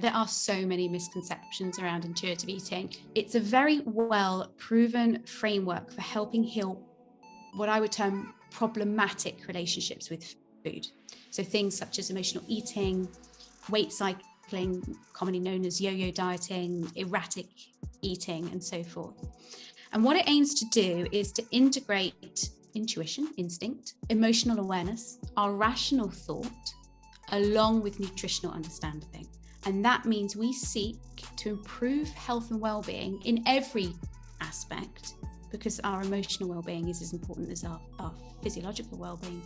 There are so many misconceptions around intuitive eating. It's a very well proven framework for helping heal what I would term problematic relationships with food. So things such as emotional eating, weight cycling, commonly known as yo-yo dieting, erratic eating, and so forth. And what it aims to do is to integrate intuition, instinct, emotional awareness, our rational thought, along with nutritional understanding. And that means we seek to improve health and well-being in every aspect, because our emotional well-being is as important as our physiological well-being.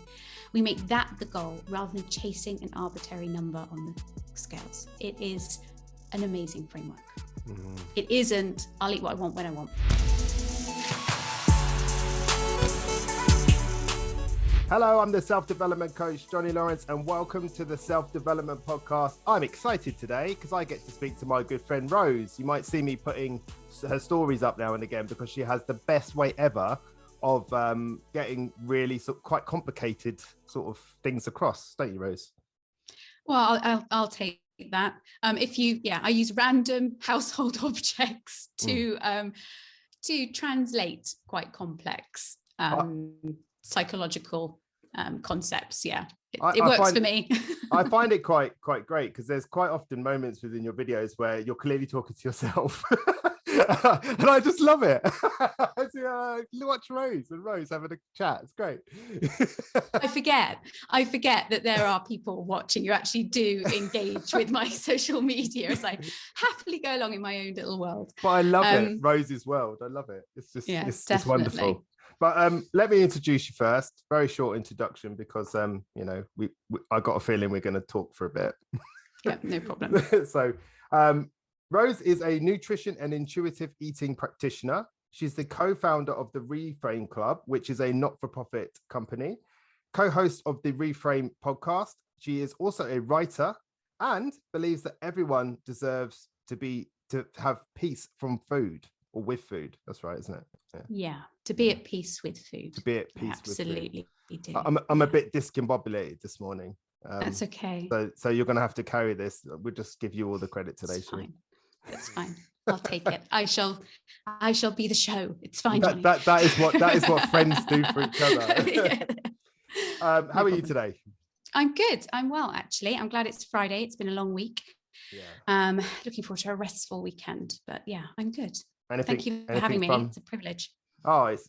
We make that the goal rather than chasing an arbitrary number on the scales. It is an amazing framework. Mm-hmm. It isn't, I'll eat what I want when I want. Hello, I'm the self-development coach, Johnny Lawrence, and welcome to the Self-Development Podcast. I'm excited today because I get to speak to my good friend Rose. You might see me putting her stories up now and again because she has the best way ever of getting really quite complicated sort of things across, don't you, Rose? Well, I'll take that. I use random household objects to translate quite complex psychological concepts. Yeah, it works for me. I find it quite great because there's quite often moments within your videos where you're clearly talking to yourself. And I just love it. Watch Rose and Rose having a chat. It's great. I forget that there are people watching. You actually do engage with my social media as I happily go along in my own little world. But I love it. Rose's world. I love it. It's just, it's wonderful. But let me introduce you first. Very short introduction because I got a feeling we're going to talk for a bit. Yeah, no problem. So Rose is a nutrition and intuitive eating practitioner. She's the co-founder of the Reframe Club, which is a not-for-profit company, co-host of the Reframe Podcast. She is also a writer and believes that everyone deserves to have peace from food or with food. That's right, isn't it? Yeah, to be at peace with food. To be at peace Absolutely with food. I'm a bit discombobulated this morning. That's okay. So you're going to have to carry this. We'll just give you all the credit today. It's fine. I'll take it. I shall be the show. It's fine. That is what friends do for each other. Yeah. How are you today? I'm good. I'm well, actually. I'm glad it's Friday. It's been a long week. Yeah. Looking forward to a restful weekend. But yeah, I'm good. Thank you for having me. It's a privilege. Oh, it's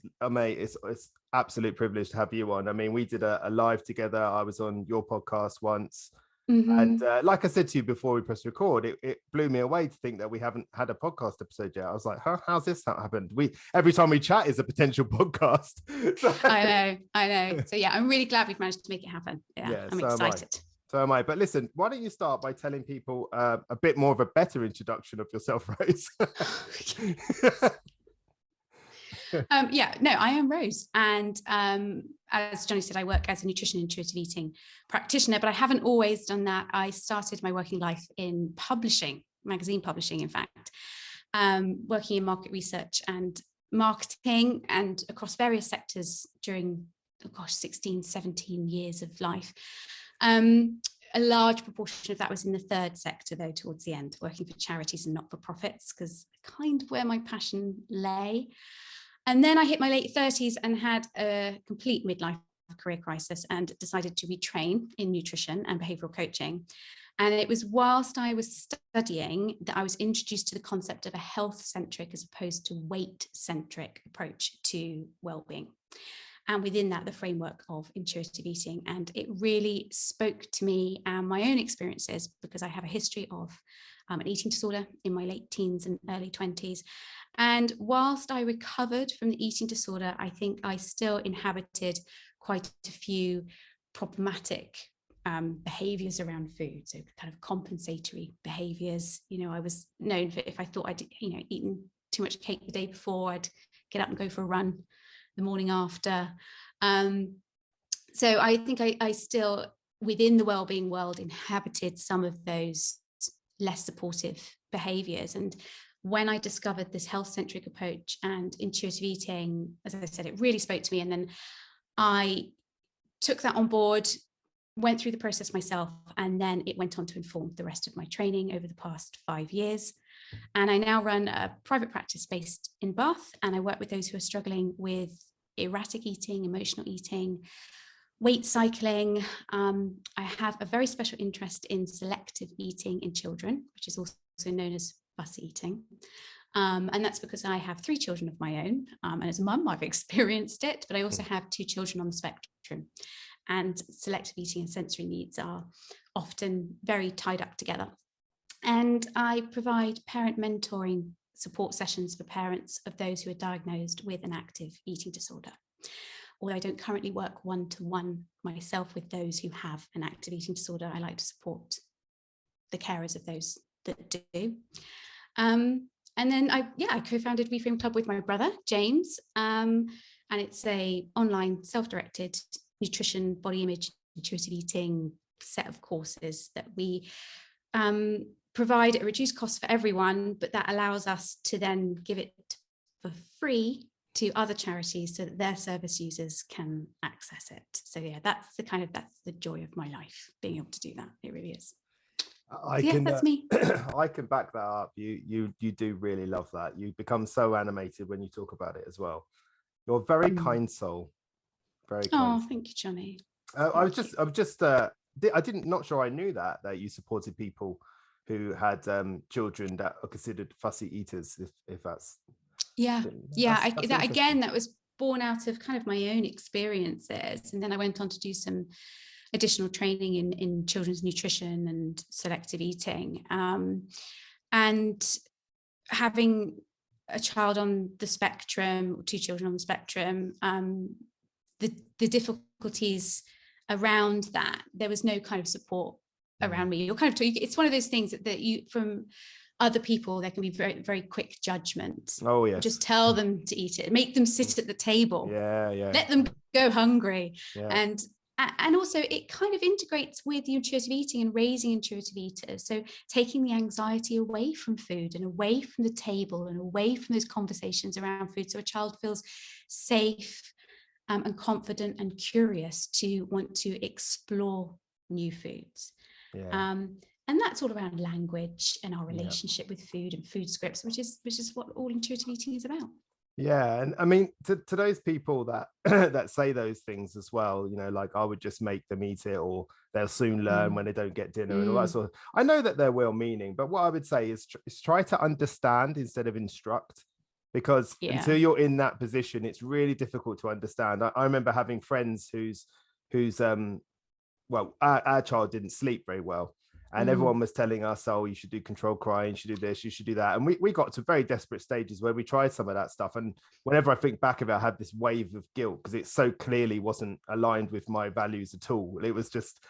absolute privilege to have you on. I mean, we did a live together. I was on your podcast once. Mm-hmm. And like I said to you before we press record, it blew me away to think that we haven't had a podcast episode yet. I was like, how's this happened? Every time we chat is a potential podcast. I know. So yeah, I'm really glad we've managed to make it happen. Yeah, I'm excited. So am I. But listen, why don't you start by telling people a bit more of a better introduction of yourself, Rose? I am Rose. And as Johnny said, I work as a nutrition and intuitive eating practitioner, but I haven't always done that. I started my working life in publishing, magazine publishing, in fact, working in market research and marketing and across various sectors during, 16, 17 years of life. A large proportion of that was in the third sector, though, towards the end, working for charities and not-for-profits, because kind of where my passion lay. And then I hit my late 30s and had a complete midlife career crisis and decided to retrain in nutrition and behavioral coaching. And it was whilst I was studying that I was introduced to the concept of a health-centric as opposed to weight-centric approach to well-being. And within that, the framework of intuitive eating. And it really spoke to me and my own experiences because I have a history of an eating disorder in my late teens and early 20s. And whilst I recovered from the eating disorder, I think I still inhabited quite a few problematic behaviors around food. So kind of compensatory behaviors. I was known for, if I thought I'd, eaten too much cake the day before, I'd get up and go for a run the morning after. So I think I still, within the wellbeing world, inhabited some of those less supportive behaviors. And when I discovered this health-centric approach and intuitive eating, as I said, it really spoke to me. And then I took that on board, went through the process myself, and then it went on to inform the rest of my training over the past 5 years. And I now run a private practice based in Bath, and I work with those who are struggling with erratic eating, emotional eating, weight cycling. I have a very special interest in selective eating in children, which is also known as fussy eating. And that's because I have 3 children of my own. And as a mum, I've experienced it, but I also have 2 children on the spectrum. And selective eating and sensory needs are often very tied up together. And I provide parent mentoring support sessions for parents of those who are diagnosed with an active eating disorder. Although I don't currently work one-to-one myself with those who have an active eating disorder, I like to support the carers of those that do. And then I co-founded Reframe Club with my brother, James. And it's a online self-directed nutrition, body image, intuitive eating set of courses that we provide at a reduced cost for everyone, but that allows us to then give it for free to other charities so that their service users can access it. So yeah, that's the joy of my life, being able to do that. It really is. That's me. I can back that up. You do really love that. You become so animated when you talk about it as well. You're a very kind soul. Very kind. Oh, thank you, Johnny. I didn't, not sure I knew that you supported people who had children that are considered fussy eaters, if that's. That was born out of kind of my own experiences, and then I went on to do some additional training in children's nutrition and selective eating, and having a child on the spectrum, or 2 children on the spectrum, the difficulties around that, there was no kind of support around me. You're kind of, it's one of those things that you, from other people, there can be very, very quick judgment. Oh yes. Just tell them to eat it, make them sit at the table. Yeah. Let them go hungry. Yeah. And also it kind of integrates with intuitive eating and raising intuitive eaters. So taking the anxiety away from food and away from the table and away from those conversations around food. So a child feels safe and confident and curious to want to explore new foods. Yeah. And that's all around language and our relationship with food and food scripts, which is what all intuitive eating is about. Yeah, and I mean, to those people that that say those things as well, like I would just make them eat it, or they'll soon learn when they don't get dinner and all that sort of. I know that they're well-meaning, but what I would say is try to understand instead of instruct, because until you're in that position, it's really difficult to understand. I remember having friends whose our child didn't sleep very well. And everyone was telling us, oh, you should do controlled crying, you should do this, you should do that. And we got to very desperate stages where we tried some of that stuff. And whenever I think back of it, I had this wave of guilt because it so clearly wasn't aligned with my values at all. It was just,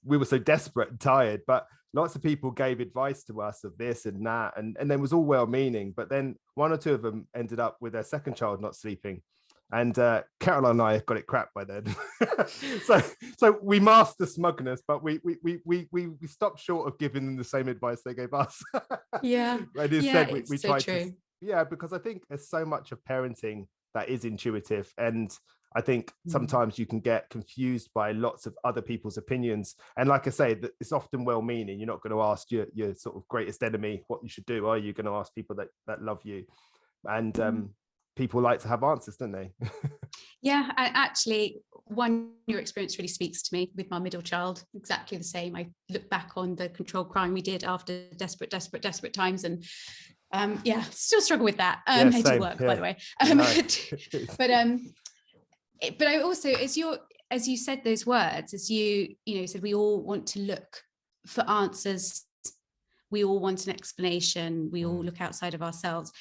we were so desperate and tired. But lots of people gave advice to us of this and that. And then it was all well-meaning. But then 1 or 2 of them ended up with their second child not sleeping. And Caroline and I got it crap by then. so we masked the smugness, but we stopped short of giving them the same advice they gave us. Yeah. And instead we tried to. Yeah, because I think there's so much of parenting that is intuitive. And I think sometimes you can get confused by lots of other people's opinions. And like I say, that it's often well-meaning. You're not going to ask your sort of greatest enemy what you should do, are you? Going to ask people that love you. And people like to have answers, don't they? Yeah, actually, your experience really speaks to me with my middle child. Exactly the same. I look back on the controlled crying we did after desperate times, and still struggle with that. I do work, by the way. But I also, as you said those words, as you said, we all want to look for answers. We all want an explanation. We all look outside of ourselves.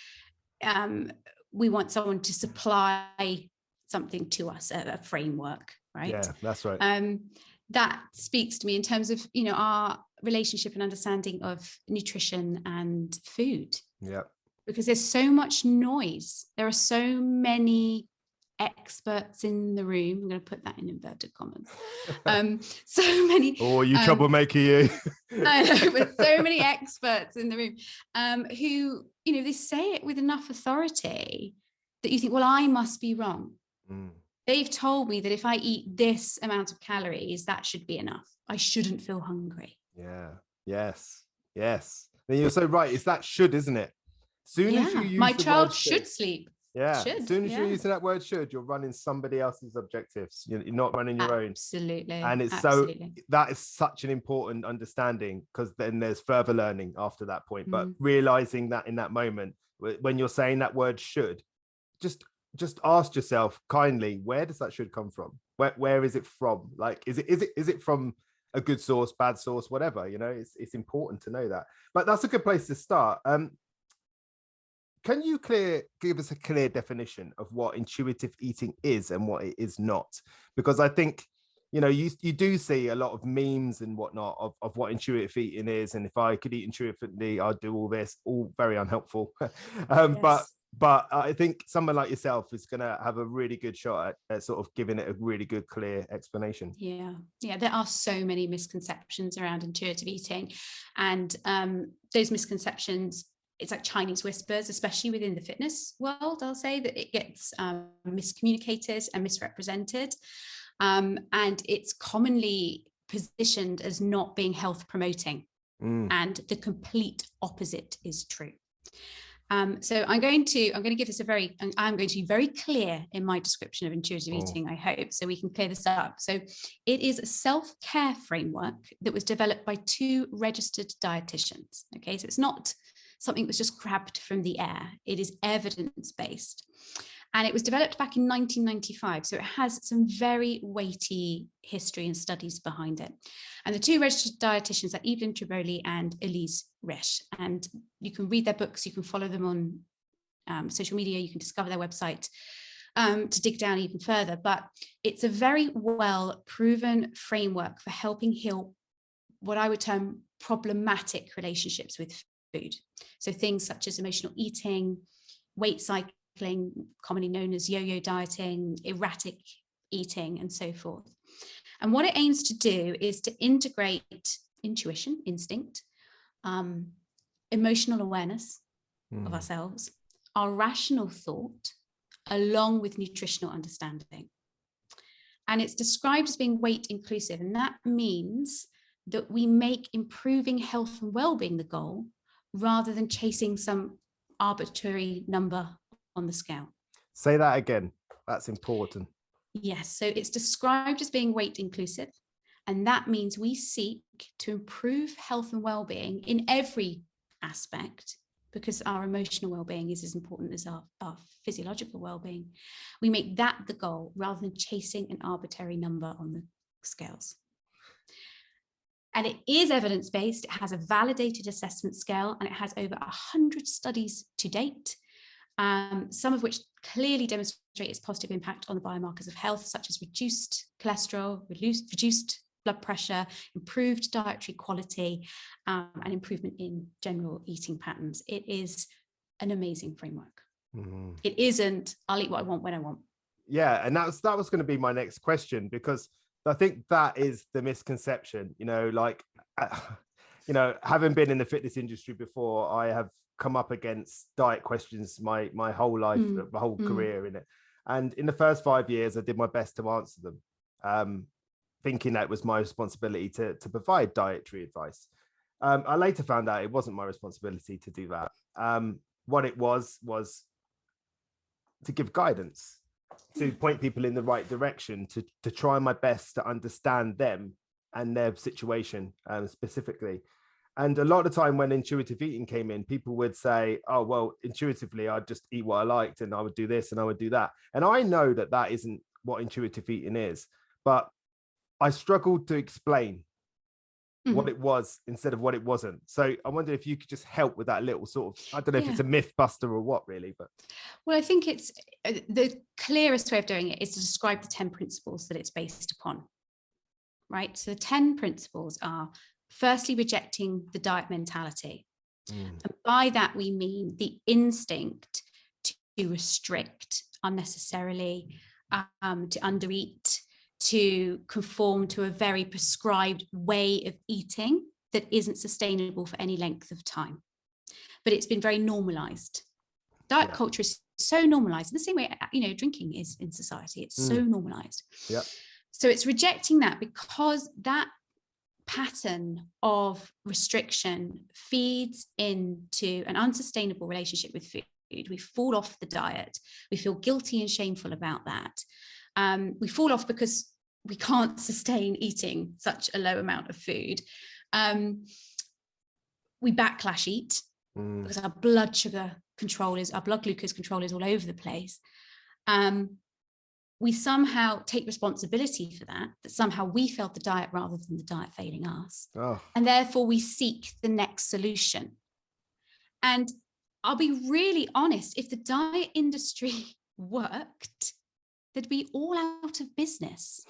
We want someone to supply something to us, a framework, right? Yeah, that's right. That speaks to me in terms of, our relationship and understanding of nutrition and food. Yeah. Because there's so much noise. There are so many experts in the room. I'm going to put that in inverted commas. So many. Oh, you troublemaker, you. I know, but so many experts in the room who, they say it with enough authority that you think, well, I must be wrong. They've told me that if I eat this amount of calories, that should be enough. I shouldn't feel hungry. Yeah. Yes. Yes. And you're so right. It's that should, isn't it? Soon as you use My the child word should sleep. yeah. Should. As soon as Yeah. you're using that word should, you're running somebody else's objectives. You're not running your own. Absolutely. And it's Absolutely. so that is such an important understanding, because then there's further learning after that point. But realizing that in that moment, when you're saying that word should, just ask yourself kindly, where does that should come from? Where is it from? Like, is it from a good source, bad source, whatever? You know, it's important to know that. But that's a good place to start. Can you give us a clear definition of what intuitive eating is and what it is not? Because I think, you know, you do see a lot of memes and whatnot of what intuitive eating is. And if I could eat intuitively, I'd do all this, all very unhelpful. Yes. But I think someone like yourself is going to have a really good shot at sort of giving it a really good, clear explanation. Yeah. There are so many misconceptions around intuitive eating, and those misconceptions, it's like Chinese whispers, especially within the fitness world. I'll say that it gets miscommunicated and misrepresented. And it's commonly positioned as not being health promoting. And the complete opposite is true. So I'm going to give this I'm going to be very clear in my description of intuitive eating, I hope, so we can clear this up. So it is a self-care framework that was developed by 2 registered dietitians. Okay, so it's not something that's just grabbed from the air. It is evidence-based. And it was developed back in 1995. So it has some very weighty history and studies behind it. And the 2 registered dietitians are Evelyn Triboli and Elise Resch. And you can read their books, you can follow them on social media, you can discover their website to dig down even further. But it's a very well proven framework for helping heal what I would term problematic relationships with food. So things such as emotional eating, weight cycling, commonly known as yo-yo dieting, erratic eating, and so forth. And what it aims to do is to integrate intuition, instinct, emotional awareness of ourselves, our rational thought, along with nutritional understanding. And it's described as being weight inclusive. And that means that we make improving health and well-being the goal, rather than chasing some arbitrary number on the scale. Say that again. That's important. Yes. So it's described as being weight inclusive. And that means we seek to improve health and well-being in every aspect, because our emotional well-being is as important as our physiological well-being. We make that the goal rather than chasing an arbitrary number on the scales. And it is evidence-based. It has a validated assessment scale, and it has over 100 studies to date, some of which clearly demonstrate its positive impact on the biomarkers of health, such as reduced cholesterol, reduced blood pressure, improved dietary quality, and improvement in general eating patterns. It is an amazing framework. It isn't, I'll eat what I want when I want. Yeah, and that was going to be my next question, because I think that is the misconception, you know, like, you know, having been in the fitness industry before, I have come up against diet questions my whole life, my whole career in it. And in the first 5 years, I did my best to answer them, thinking that it was my responsibility to provide dietary advice. I later found out it wasn't my responsibility to do that. What it was to give guidance, to point people in the right direction, to try my best to understand them and their situation specifically. And a lot of the time when intuitive eating came in, people would say, oh, well, intuitively, I'd just eat what I liked, and I would do this and I would do that. And I know that that isn't what intuitive eating is, but I struggled to explain what it was instead of what it wasn't. So I wonder if you could just help with that little sort of, I don't know if it's a myth buster or what really, but. Well, I think it's the clearest way of doing it is to describe the 10 principles that it's based upon, right? So the 10 principles are, firstly, rejecting the diet mentality. And by that, we mean the instinct to restrict unnecessarily, to undereat, to conform to a very prescribed way of eating that isn't sustainable for any length of time. But it's been very normalized. Diet culture is so normalized in the same way, you know, drinking is in society. It's so normalized. Yeah. So it's rejecting that, because that pattern of restriction feeds into an unsustainable relationship with food. We fall off the diet. We feel guilty and shameful about that. We fall off because we can't sustain eating such a low amount of food. We backlash eat because our blood glucose control is all over the place. We somehow take responsibility for that somehow we failed the diet rather than the diet failing us. And therefore we seek the next solution. And I'll be really honest, if the diet industry worked, they'd be all out of business.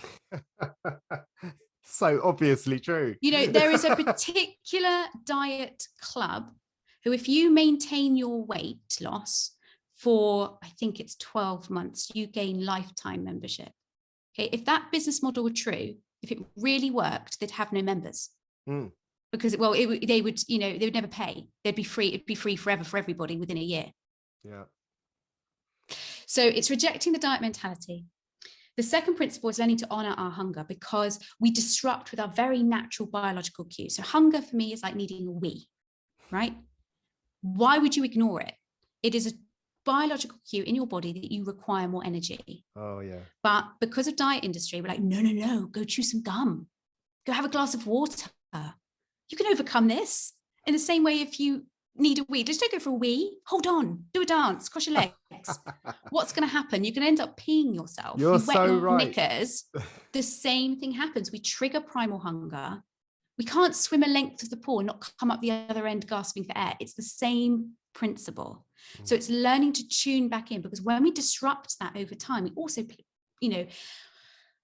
So obviously true. You know, there is a particular diet club who, if you maintain your weight loss for, I think it's 12 months, you gain lifetime membership. Okay, if that business model were true, if it really worked, they'd have no members. Because, well, they would never pay. They'd be free. It'd be free forever for everybody within a year. Yeah. So it's rejecting the diet mentality. The second principle is learning to honor our hunger, because we disrupt with our very natural biological cues. So hunger for me is like needing a wee, right? Why would you ignore it? It is a biological cue in your body that you require more energy. Oh, yeah. But because of diet industry, we're like, no, go chew some gum. Go have a glass of water. You can overcome this. In the same way, if you need a wee, just don't go for a wee. Hold on, do a dance, cross your legs. What's going to happen? You're going to end up peeing yourself. You're you wet so your right. knickers. The same thing happens. We trigger primal hunger. We can't swim a length of the pool and not come up the other end gasping for air. It's the same principle. So it's learning to tune back in, because when we disrupt that over time, we also,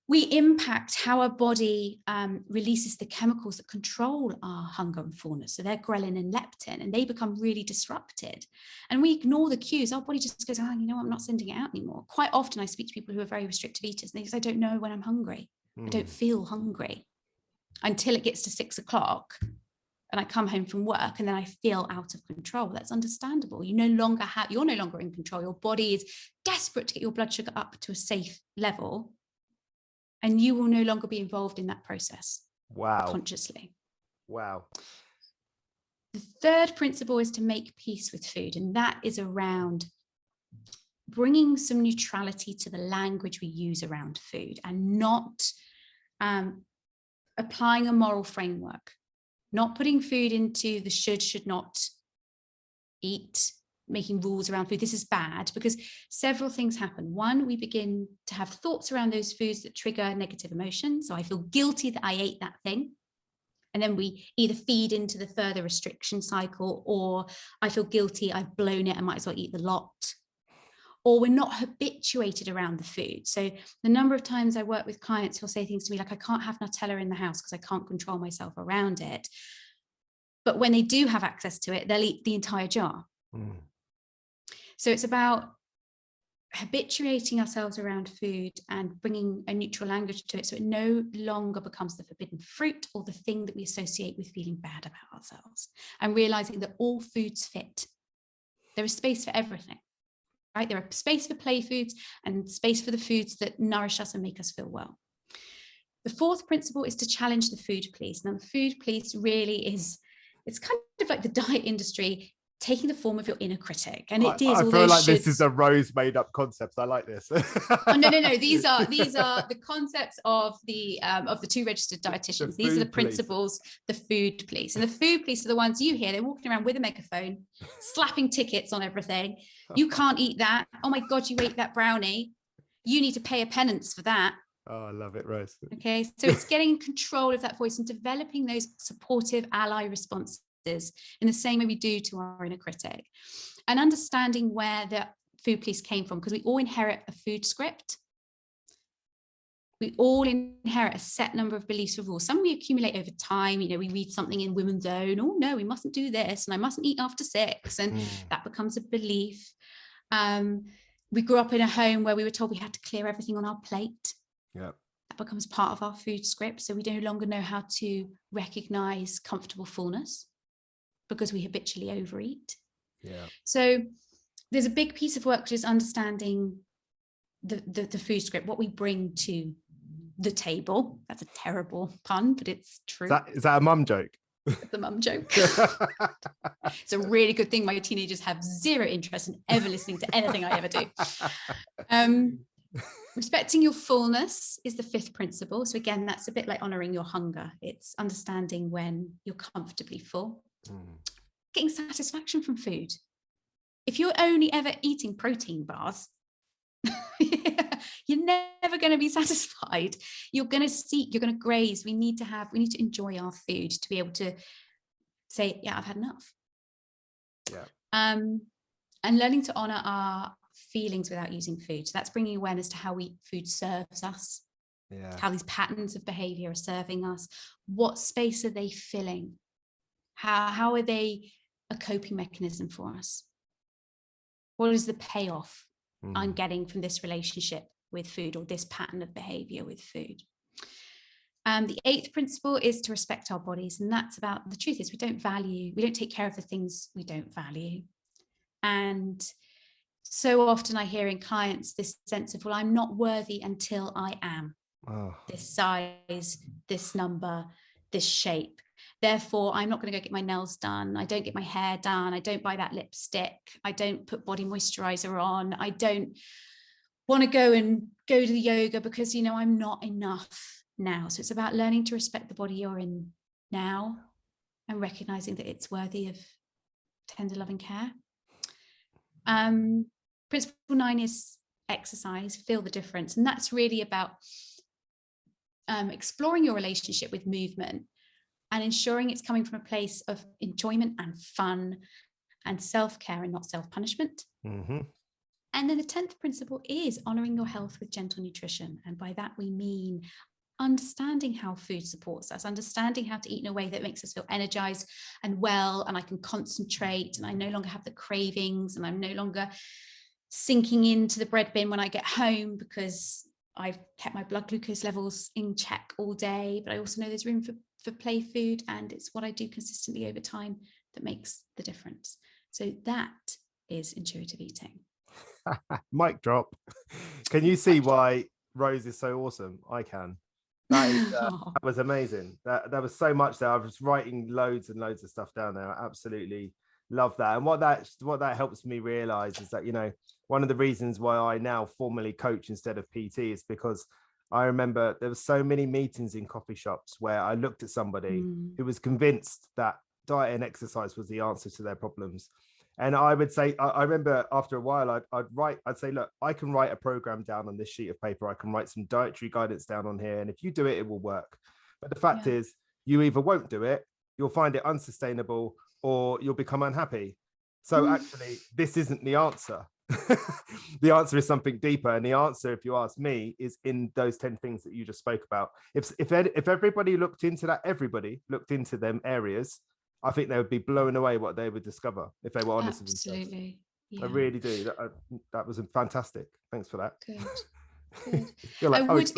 we impact how our body releases the chemicals that control our hunger and fullness. So they're ghrelin and leptin, and they become really disrupted. And we ignore the cues. Our body just goes, I'm not sending it out anymore. Quite often I speak to people who are very restrictive eaters, and they say, I don't know when I'm hungry. I don't feel hungry until it gets to 6 o'clock and I come home from work and then I feel out of control. That's understandable. You're no longer in control. Your body is desperate to get your blood sugar up to a safe level, and you will no longer be involved in that process. Wow. Consciously. Wow. The third principle is to make peace with food. And that is around bringing some neutrality to the language we use around food, and not applying a moral framework, not putting food into the should not eat, making rules around food. This is bad, because several things happen. One, we begin to have thoughts around those foods that trigger negative emotions. So I feel guilty that I ate that thing. And then we either feed into the further restriction cycle, or I feel guilty, I've blown it, I might as well eat the lot. Or we're not habituated around the food. So the number of times I work with clients who'll say things to me like, I can't have Nutella in the house because I can't control myself around it. But when they do have access to it, they'll eat the entire jar. So it's about habituating ourselves around food and bringing a neutral language to it, so it no longer becomes the forbidden fruit or the thing that we associate with feeling bad about ourselves, and realizing that all foods fit. There is space for everything, right? There is space for play foods and space for the foods that nourish us and make us feel well. The fourth principle is to challenge the food police. Now, the food police really is, it's kind of like the diet industry taking the form of your inner critic, and it is. I feel like this is a Rose made up concept. I like this. Oh, no. These are the concepts of the 2 registered dietitians. These are the principles, the food police, and the food police are the ones you hear. They're walking around with a megaphone, slapping tickets on everything. You can't eat that. Oh my God, you ate that brownie. You need to pay a penance for that. Oh, I love it, Rose. Okay, so it's getting control of that voice and developing those supportive ally responses in the same way we do to our inner critic, and understanding where the food police came from, because we all inherit a food script. We all inherit a set number of beliefs or rules. Some we accumulate over time. We read something in Women's Own, oh no, we mustn't do this, and I mustn't eat after 6, and that becomes a belief. We grew up in a home where we were told we had to clear everything on our plate. Yeah. That becomes part of our food script, so we no longer know how to recognize comfortable fullness, because we habitually overeat. Yeah. So there's a big piece of work which is understanding the food script, what we bring to the table. That's a terrible pun, but it's true. Is that a mum joke? It's a mum joke. It's a really good thing my teenagers have zero interest in ever listening to anything I ever do. Respecting your fullness is the fifth principle. So again, that's a bit like honoring your hunger. It's understanding when you're comfortably full. Getting satisfaction from food. If you're only ever eating protein bars, you're never going to be satisfied. You're going to seek, you're going to graze. We need to enjoy our food to be able to say, yeah, I've had enough. Yeah. And learning to honor our feelings without using food. So that's bringing awareness to how food serves us. Yeah. How these patterns of behavior are serving us. What space are they filling? How are they a coping mechanism for us? What is the payoff I'm getting from this relationship with food, or this pattern of behavior with food? The eighth principle is to respect our bodies. And that's about, the truth is we don't take care of the things we don't value. And so often I hear in clients this sense of, well, I'm not worthy until I am this size, this number, this shape. Therefore, I'm not going to go get my nails done. I don't get my hair done. I don't buy that lipstick. I don't put body moisturizer on. I don't want to go to the yoga because, I'm not enough now. So it's about learning to respect the body you're in now and recognizing that it's worthy of tender, loving care. Principle 9 is exercise, feel the difference. And that's really about exploring your relationship with movement and ensuring it's coming from a place of enjoyment and fun and self-care and not self-punishment. And then the 10th principle is honoring your health with gentle nutrition. And by that, we mean understanding how food supports us, understanding how to eat in a way that makes us feel energized and well, and I can concentrate, and I no longer have the cravings, and I'm no longer sinking into the bread bin when I get home because I've kept my blood glucose levels in check all day. But I also know there's room for play food, and it's what I do consistently over time that makes the difference. So that is intuitive eating. Mic drop. Can you see why Rose is so awesome? I can. That was amazing. There was so much there. I was writing loads and loads of stuff down there. I absolutely love that. And what that helps me realize is that, one of the reasons why I now formally coach instead of PT is because I remember there were so many meetings in coffee shops where I looked at somebody who was convinced that diet and exercise was the answer to their problems. And I would say, I remember after a while, I'd say, look, I can write a program down on this sheet of paper. I can write some dietary guidance down on here. And if you do it, it will work. But the fact is, you either won't do it, you'll find it unsustainable, or you'll become unhappy. So actually, this isn't the answer. The answer is something deeper. And the answer, if you ask me, is in those 10 things that you just spoke about. If everybody looked into them areas, I think they would be blown away what they would discover if they were honest with themselves. Absolutely. Yeah. I really do. That was fantastic. Thanks for that. Good. You're like, I would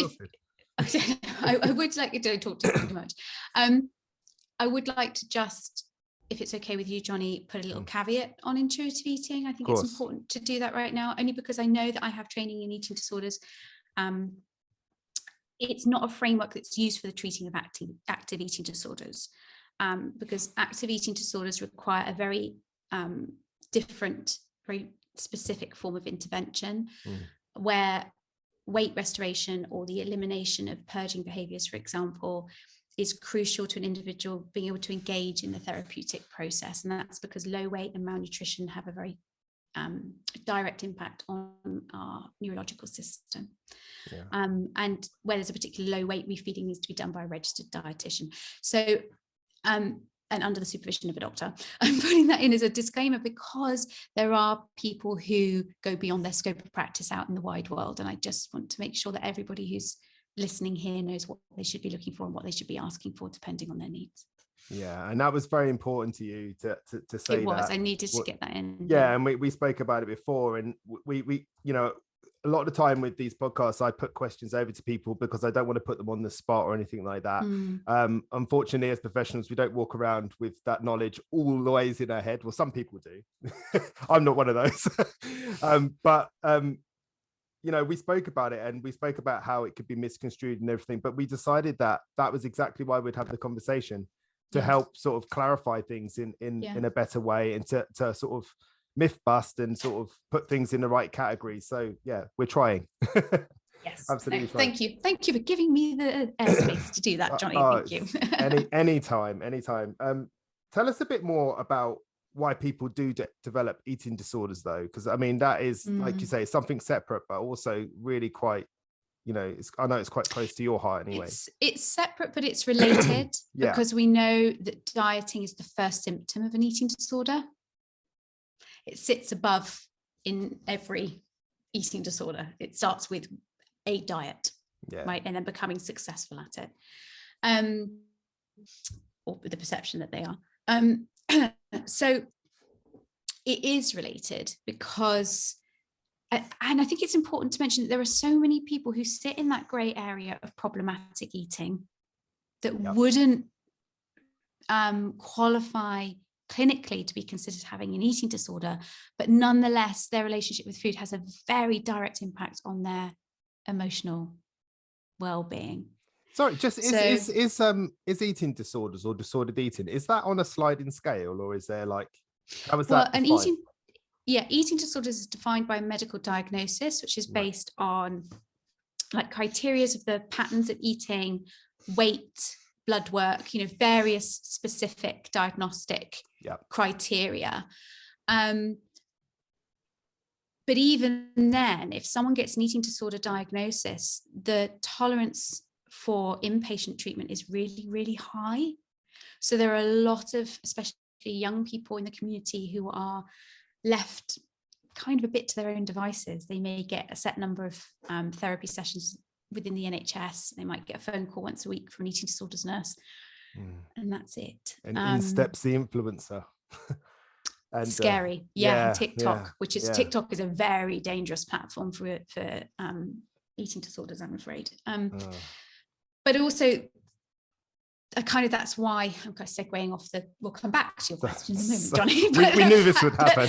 like you to talk too much. I would like to just, if it's okay with you, Johnny, put a little caveat on intuitive eating. I think it's important to do that right now, only because I know that I have training in eating disorders. It's not a framework that's used for the treating of active eating disorders. Because active eating disorders require a very different, very specific form of intervention, where weight restoration or the elimination of purging behaviors, for example, is crucial to an individual being able to engage in the therapeutic process. And that's because low weight and malnutrition have a very direct impact on our neurological system. And where there's a particular low weight, refeeding needs to be done by a registered dietitian. So and under the supervision of a doctor. I'm putting that in as a disclaimer because there are people who go beyond their scope of practice out in the wide world. And I just want to make sure that everybody who's listening here knows what they should be looking for and what they should be asking for, depending on their needs. Yeah, and that was very important to you to say it was. that. I needed to get that in. Yeah, and we spoke about it before, and we a lot of the time with these podcasts, I put questions over to people because I don't want to put them on the spot or anything like that. Unfortunately, as professionals, we don't walk around with that knowledge always in our head. Well, some people do. I'm not one of those. But you know, we spoke about it and we spoke about how it could be misconstrued and everything, but we decided that that was exactly why we'd have the conversation, to help sort of clarify things in a better way, and to sort of myth bust and sort of put things in the right categories. So yeah, we're trying. Yes, absolutely. No, thank you for giving me the airspace to do that, Johnny. Thank you. anytime. Tell us a bit more about why people do develop eating disorders, though, because I mean that is, like you say, something separate, but also really quite, you know, I know it's quite close to your heart anyway. It's separate, but it's related. Because we know that dieting is the first symptom of an eating disorder. It sits above in every eating disorder. It starts with a diet, right, and then becoming successful at it, or with the perception that they are. So it is related because, and I think it's important to mention that there are so many people who sit in that grey area of problematic eating that wouldn't qualify clinically to be considered having an eating disorder, but nonetheless their relationship with food has a very direct impact on their emotional well-being. Sorry, is eating disorders or disordered eating, is that on a sliding scale, or is there like, how is that defined? Eating disorders is defined by a medical diagnosis, which is based on like criteria of the patterns of eating, weight, blood work, you know, various specific diagnostic criteria. But even then, if someone gets an eating disorder diagnosis, the tolerance for inpatient treatment is really, really high. So there are a lot of, especially young people in the community, who are left kind of a bit to their own devices. They may get a set number of therapy sessions within the NHS. They might get a phone call once a week from an eating disorders nurse, and that's it. And in steps the influencer. And scary, TikTok, which is TikTok is a very dangerous platform for eating disorders, I'm afraid. But also, that's why I'm kind of segueing off we'll come back to your question in a moment, Johnny. we knew this would happen.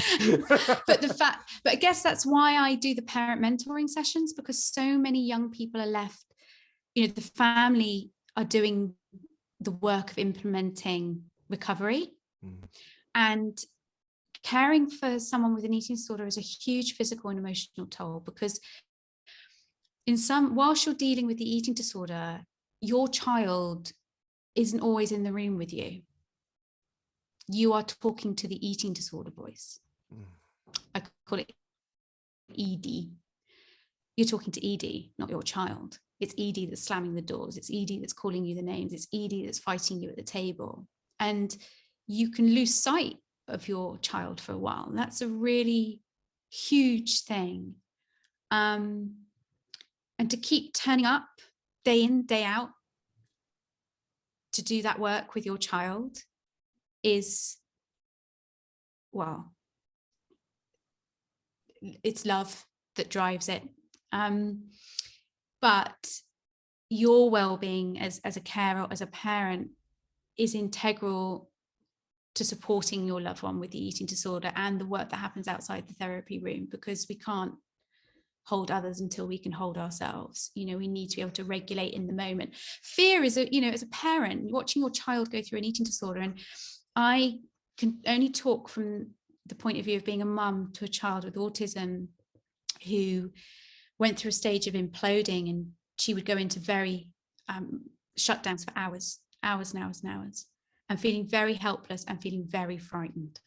but I guess that's why I do the parent mentoring sessions, because so many young people are left, you know, the family are doing the work of implementing recovery, and caring for someone with an eating disorder is a huge physical and emotional toll, because whilst you're dealing with the eating disorder, your child isn't always in the room with you. You are talking to the eating disorder voice. I call it ED. You're talking to ED, not your child. It's ED that's slamming the doors. It's ED that's calling you the names. It's ED that's fighting you at the table. And you can lose sight of your child for a while. And that's a really huge thing. And to keep turning up day in, day out to do that work with your child is, well, it's love that drives it. But your well-being as a carer, as a parent, is integral to supporting your loved one with the eating disorder and the work that happens outside the therapy room, because we can't hold others until we can hold ourselves. You know, we need to be able to regulate in the moment. Fear is, as a parent, watching your child go through an eating disorder, and I can only talk from the point of view of being a mum to a child with autism who went through a stage of imploding, and she would go into very shutdowns for hours and hours and hours, and feeling very helpless and feeling very frightened.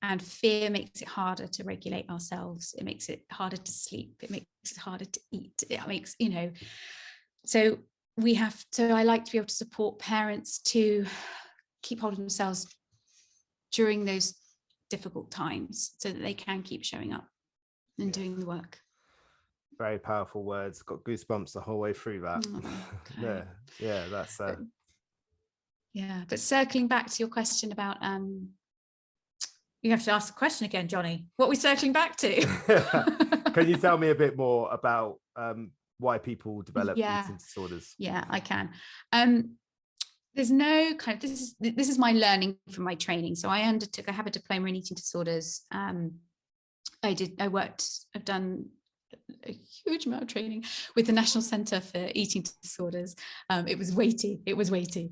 And fear makes it harder to regulate ourselves. It makes it harder to sleep. It makes it harder to eat. It makes, so I like to be able to support parents to keep hold of themselves during those difficult times so that they can keep showing up and doing the work. Very powerful words. Got goosebumps the whole way through that. Okay. Yeah, that's but circling back to your question about you have to ask the question again, Johnny. What are we circling back to? Can you tell me a bit more about why people develop eating disorders? Yeah, I can. There's no kind of, this is my learning from my training. So I have a diploma in eating disorders. I've done a huge amount of training with the National Centre for Eating Disorders. It was weighty.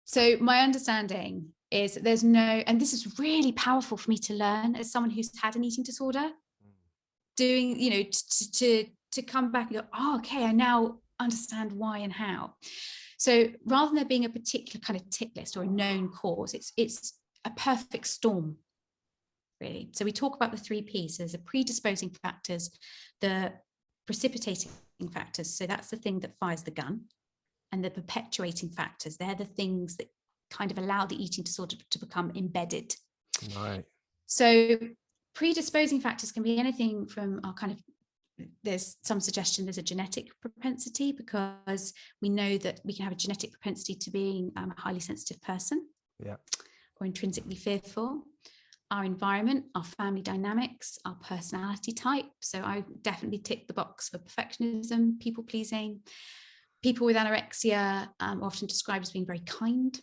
So my understanding is that there's no, and this is really powerful for me to learn as someone who's had an eating disorder, doing, you know, to come back and go, oh, okay, I now understand why and how. So rather than there being a particular kind of tick list or a known cause, it's a perfect storm, really. So we talk about the 3 P's. There's the predisposing factors, the precipitating factors. So that's the thing that fires the gun. And the perpetuating factors, they're the things that kind of allow the eating disorder to become embedded. Right. So predisposing factors can be anything from our kind of, there's some suggestion there's a genetic propensity, because we know that we can have a genetic propensity to being a highly sensitive person, or intrinsically fearful. Our environment, our family dynamics, our personality type. So I definitely tick the box for perfectionism, people pleasing. People with anorexia are often described as being very kind.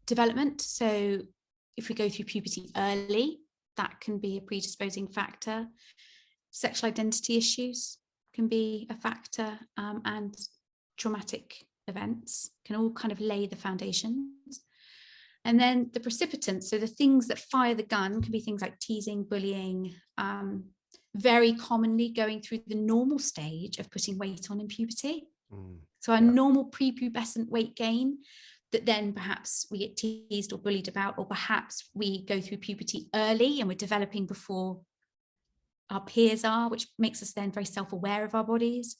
Development. So if we go through puberty early, that can be a predisposing factor. Sexual identity issues can be a factor, and traumatic events can all kind of lay the foundations. And then the precipitants, so the things that fire the gun, can be things like teasing, bullying, very commonly going through the normal stage of putting weight on in puberty. So our normal prepubescent weight gain that then perhaps we get teased or bullied about, or perhaps we go through puberty early and we're developing before our peers are, which makes us then very self-aware of our bodies.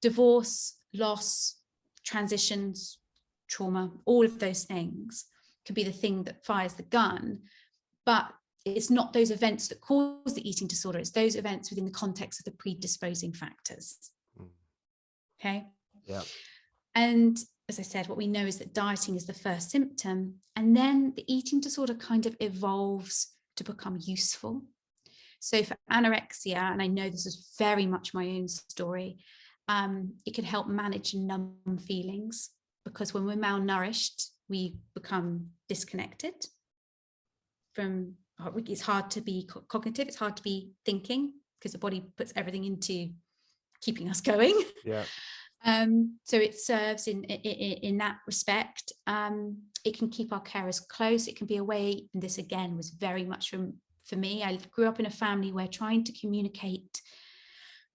Divorce, loss, transitions, trauma, all of those things can be the thing that fires the gun. But it's not those events that cause the eating disorder, it's those events within the context of the predisposing factors. Okay. Yeah. And as I said, what we know is that dieting is the first symptom, and then the eating disorder kind of evolves to become useful. So for anorexia, and I know this is very much my own story, it can help manage numb feelings, because when we're malnourished, we become disconnected from, it's hard to be cognitive, it's hard to be thinking, because the body puts everything into keeping us going. Yeah. So it serves in that respect. It can keep our carers close. It can be a way, and this again was very much for me. I grew up in a family where trying to communicate,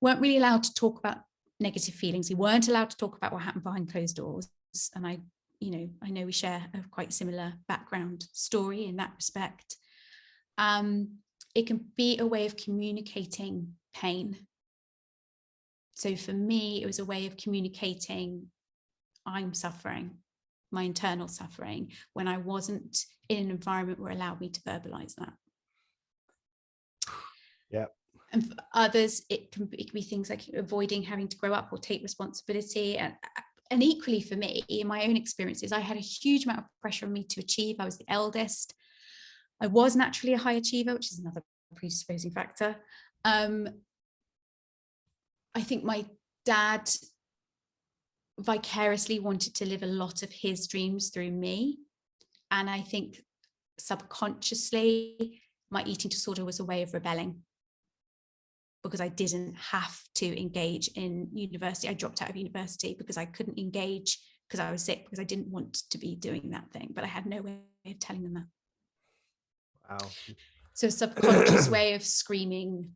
weren't really allowed to talk about negative feelings. We weren't allowed to talk about what happened behind closed doors. And I know we share a quite similar background story in that respect. It can be a way of communicating pain. So for me, it was a way of communicating, I'm suffering, my internal suffering, when I wasn't in an environment where it allowed me to verbalize that. Yeah. And for others, it can be things like avoiding having to grow up or take responsibility. And equally for me, in my own experiences, I had a huge amount of pressure on me to achieve. I was the eldest. I was naturally a high achiever, which is another predisposing factor. I think my dad vicariously wanted to live a lot of his dreams through me. And I think subconsciously, my eating disorder was a way of rebelling, because I didn't have to engage in university. I dropped out of university because I couldn't engage, because I was sick, because I didn't want to be doing that thing, but I had no way of telling them that. Wow. So a subconscious way of screaming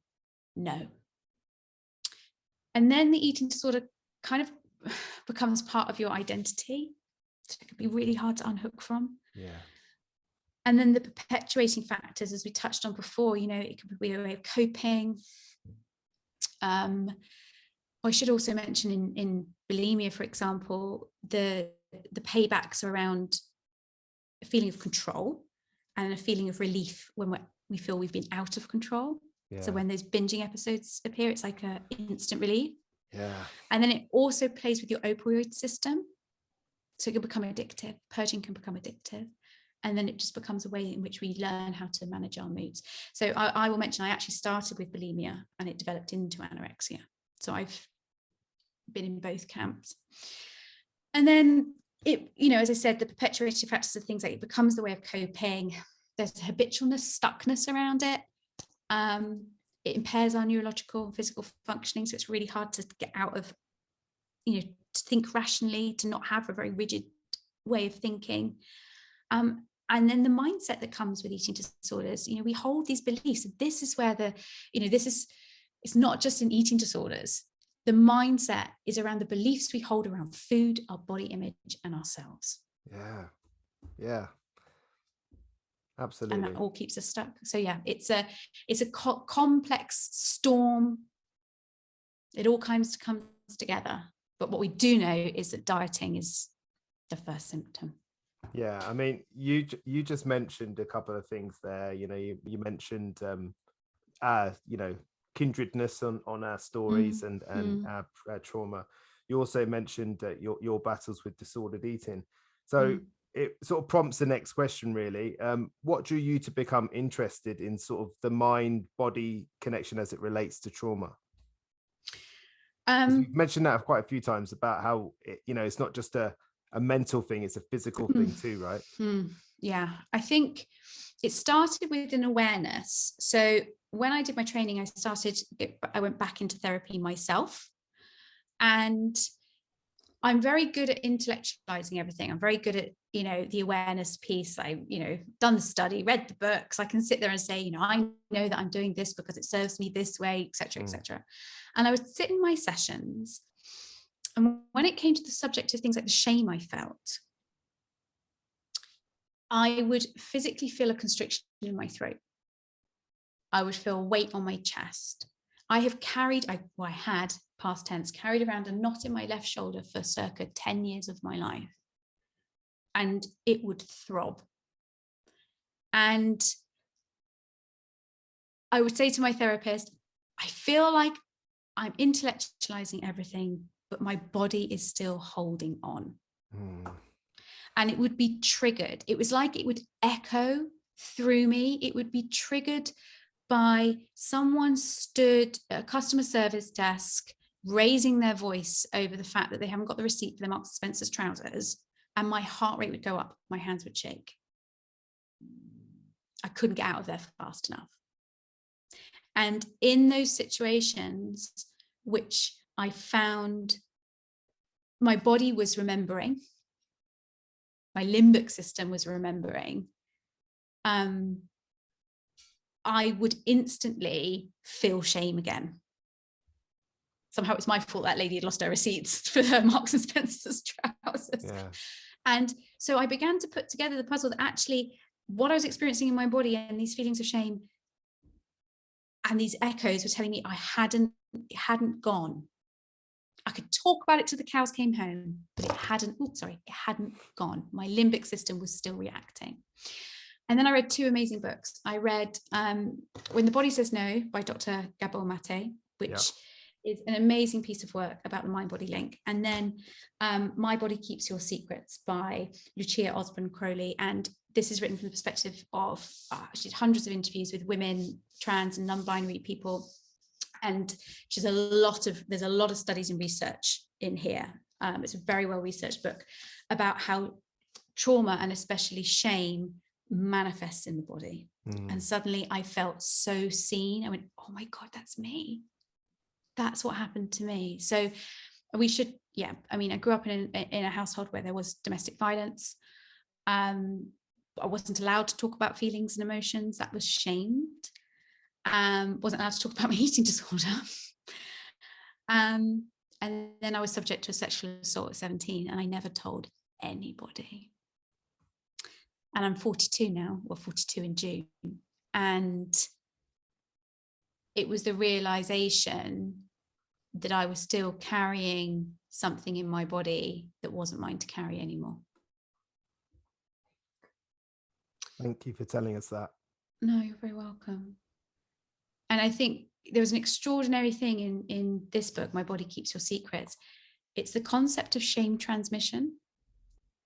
no. And then the eating disorder kind of becomes part of your identity. So it can be really hard to unhook from. Yeah. And then the perpetuating factors, as we touched on before, it could be a way of coping. I should also mention in bulimia, for example, the paybacks are around a feeling of control and a feeling of relief when we feel we've been out of control. Yeah. So when those binging episodes appear, it's like an instant relief. Yeah. And then it also plays with your opioid system. So it can become addictive. Purging can become addictive. And then it just becomes a way in which we learn how to manage our moods. So I will mention, I actually started with bulimia and it developed into anorexia. So I've been in both camps. And then it, as I said, the perpetuating factors are things like it becomes the way of coping. there's habitualness, stuckness around it. It impairs our neurological and physical functioning. So it's really hard to get out of, to think rationally, to not have a very rigid way of thinking. And then the mindset that comes with eating disorders, we hold these beliefs. This is where it's not just in eating disorders. The mindset is around the beliefs we hold around food, our body image, and ourselves. Yeah. Absolutely. And that all keeps us stuck. So yeah, it's a complex storm. It all comes together. But what we do know is that dieting is the first symptom. Yeah, I mean, you just mentioned a couple of things there. You mentioned kindredness on our stories and our trauma. You also mentioned that your battles with disordered eating. So it sort of prompts the next question, really. What drew you to become interested in sort of the mind-body connection as it relates to trauma? You've mentioned that quite a few times about how it's not just a mental thing, it's a physical thing too, right? Yeah, I think it started with an awareness. So when I did my training, I went back into therapy myself, and I'm very good at intellectualizing everything. I'm very good at, the awareness piece. I, done the study, read the books. I can sit there and say, I know that I'm doing this because it serves me this way, etc., etc. And I would sit in my sessions, and when it came to the subject of things like the shame I felt, I would physically feel a constriction in my throat. I would feel weight on my chest. I had, past tense, carried around a knot in my left shoulder for circa 10 years of my life. And it would throb. And I would say to my therapist, I feel like I'm intellectualizing everything, but my body is still holding on. And it would be triggered. It was like it would echo through me. It would be triggered by someone stood at a customer service desk, raising their voice over the fact that they haven't got the receipt for their Marks & Spencer's trousers, and my heart rate would go up, my hands would shake. I couldn't get out of there fast enough. And in those situations, which I found my body was remembering, my limbic system was remembering, I would instantly feel shame again. Somehow it's my fault that lady had lost her receipts for her Marks & Spencer's trousers. Yeah. And so I began to put together the puzzle that actually what I was experiencing in my body and these feelings of shame and these echoes were telling me it hadn't gone. I could talk about it till the cows came home, but it hadn't gone. My limbic system was still reacting. And then I read two amazing books. I read When the Body Says No by Dr. Gabor Mate, which is an amazing piece of work about the mind-body link. And then My Body Keeps Your Secrets by Lucia Osborne Crowley. And this is written from the perspective of, she did hundreds of interviews with women, trans and non-binary people. And there's a lot of studies and research in here. It's a very well-researched book about how trauma and especially shame manifests in the body. And suddenly I felt so seen. I went, oh my God, that's me. That's what happened to me. So we should, I grew up in a household where there was domestic violence. I wasn't allowed to talk about feelings and emotions. That was shamed. Wasn't allowed to talk about my eating disorder. And then I was subject to a sexual assault at 17, and I never told anybody. And I'm 42 now, or 42 in June. And it was the realization that I was still carrying something in my body that wasn't mine to carry anymore. Thank you for telling us that. No, you're very welcome. And I think there was an extraordinary thing in this book, My Body Keeps Your Secrets. It's the concept of shame transmission.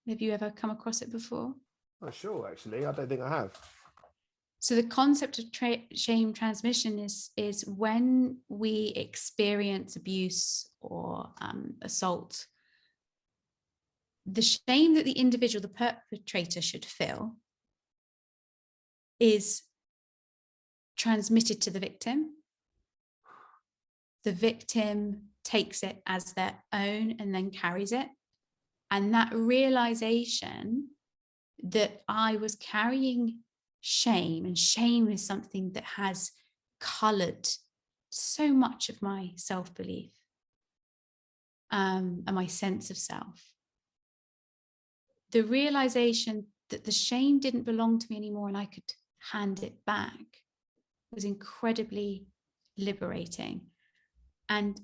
Have you ever come across it before? Oh, sure, actually. I don't think I have. So the concept of shame transmission is when we experience abuse or assault, the shame that the individual, the perpetrator, should feel is transmitted to the victim. The victim takes it as their own and then carries it. And that realization that I was carrying shame, and shame is something that has colored so much of my self-belief and my sense of self. The realization that the shame didn't belong to me anymore and I could hand it back was incredibly liberating. And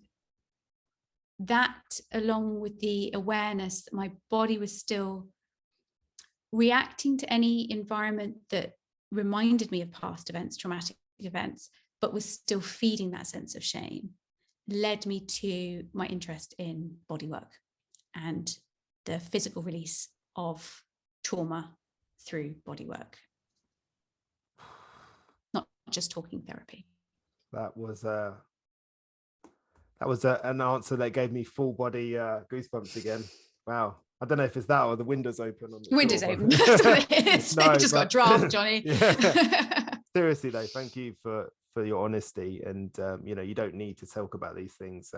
that, along with the awareness that my body was still reacting to any environment that reminded me of past events, traumatic events, but was still feeding that sense of shame, led me to my interest in bodywork and the physical release of trauma through bodywork, not just talking therapy. That was an answer that gave me full body goosebumps again. Wow. I don't know if it's that or the windows open on the windows door, open. That's what it is. No, just got a draft, Johnny. Yeah. Seriously though, thank you for your honesty. And you don't need to talk about these things,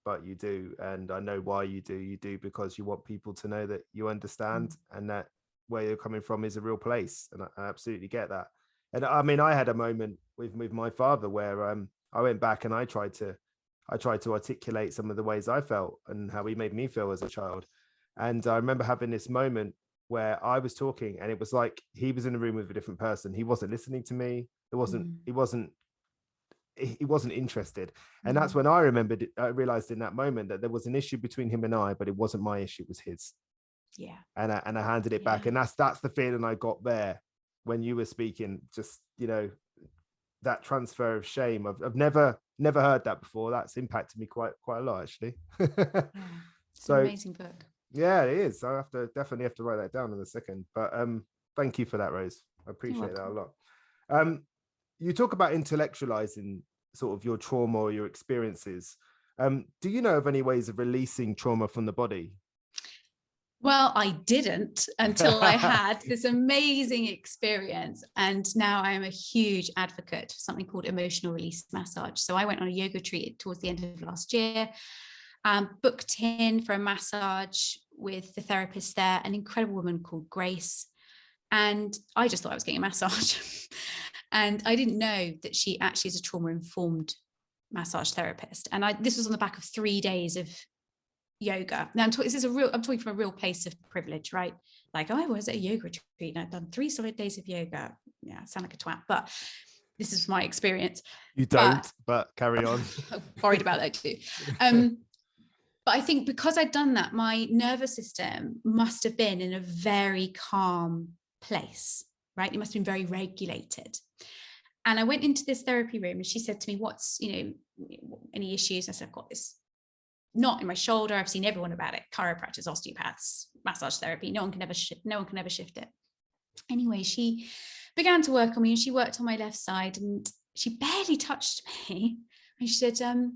but you do, and I know why you do. You do because you want people to know that you understand and that where you're coming from is a real place, and I absolutely get that. And I mean, I had a moment with my father where I went back and I tried to articulate some of the ways I felt and how he made me feel as a child. And I remember having this moment where I was talking and it was like he was in a room with a different person. He wasn't listening to me. He wasn't interested. And that's when I realized in that moment that there was an issue between him and I, but it wasn't my issue, it was his. Yeah. And I handed it back. And that's the feeling I got there when you were speaking, just, that transfer of shame. I've never heard that before. That's impacted me quite a lot, actually. Yeah, it's an amazing book. Yeah, it is. I definitely have to write that down in a second. But thank you for that, Rose. I appreciate that a lot. You talk about intellectualizing sort of your trauma or your experiences. Do you know of any ways of releasing trauma from the body? Well, I didn't until I had this amazing experience. And now I am a huge advocate for something called emotional release massage. So I went on a yoga retreat towards the end of last year, booked in for a massage with the therapist there, an incredible woman called Grace. And I just thought I was getting a massage. And I didn't know that she actually is a trauma-informed massage therapist. And this was on the back of 3 days of yoga. Now I'm talking from a real place of privilege, right? Like, I was at a yoga retreat and I've done 3 solid days of yoga. Yeah, I sound like a twat, but this is my experience. You don't, but carry on. I'm worried about that too. But I think because I'd done that, my nervous system must have been in a very calm place, right? It must have been very regulated. And I went into this therapy room and she said to me, what's, any issues? I said, I've got this knot in my shoulder. I've seen everyone about it. Chiropractors, osteopaths, massage therapy. No one can ever shift it. Anyway, she began to work on me and she worked on my left side and she barely touched me. And she said, and